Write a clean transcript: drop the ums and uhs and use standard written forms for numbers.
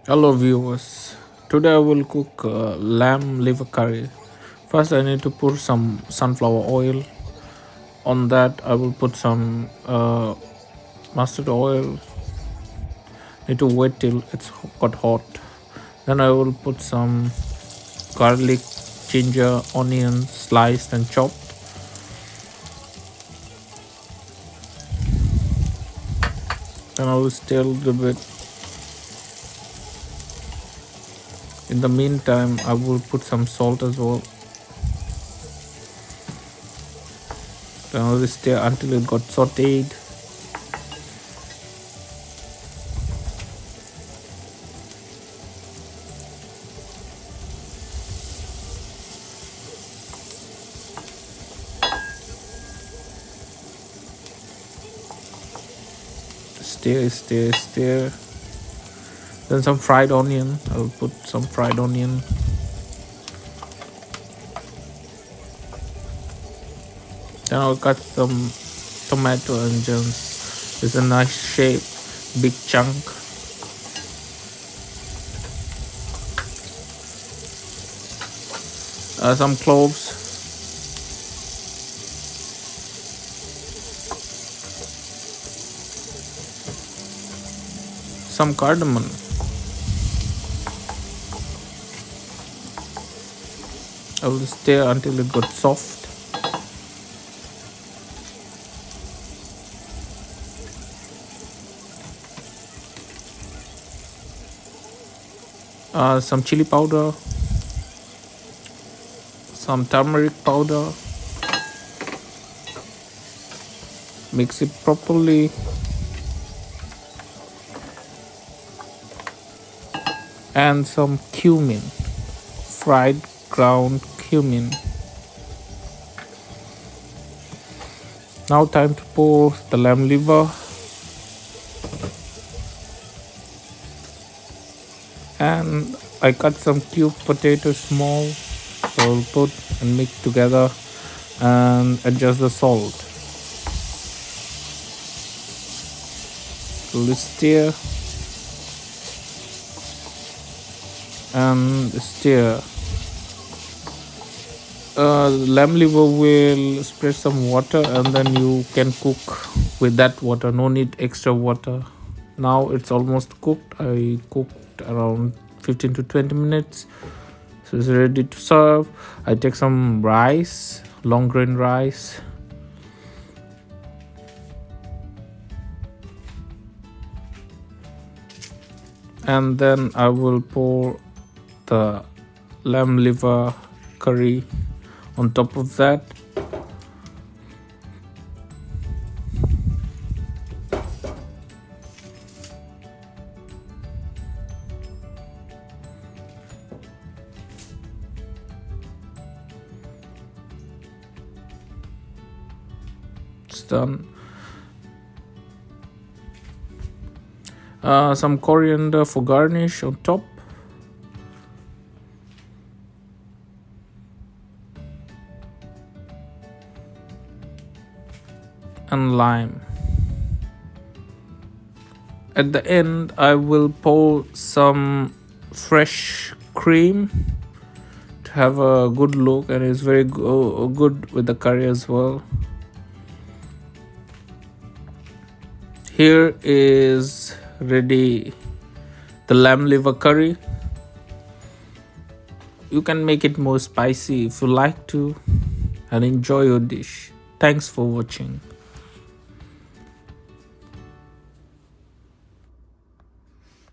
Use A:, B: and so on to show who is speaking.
A: Hello viewers, today I will cook lamb liver curry. First I need to put some sunflower oil. On that I will put some mustard oil. Need to wait till it's got hot. Then I will put some garlic, ginger, onion sliced and chopped. Then I will stir a little bit. In the meantime I will put some salt as well. Then I will stir until it got sauteed. Stir. Then some fried onion. I will put some fried onion. Then I'll cut some tomato and just it's a nice shape, big chunk. Some cloves. Some cardamom. I will stir until it got soft. Some chili powder, some turmeric powder. Mix it properly. And some cumin, fried ground cumin. Now time to pour the lamb liver. And I cut some cube potatoes small, so I'll put and mix together and adjust the salt. So let's stir and stir. Lamb liver will spread some water and then you can cook with that water, no need extra water. Now it's almost cooked. I cooked around 15 to 20 minutes, so it's ready to serve. I take some rice, long grain rice, and then I will pour the lamb liver curry on top of that. It's done. Some coriander for garnish on top. And lime. At the end I will pour some fresh cream to have a good look, and it's very good with the curry as well. Here is ready the lamb liver curry. You can make it more spicy if you like to, and enjoy your dish. Thanks for watching.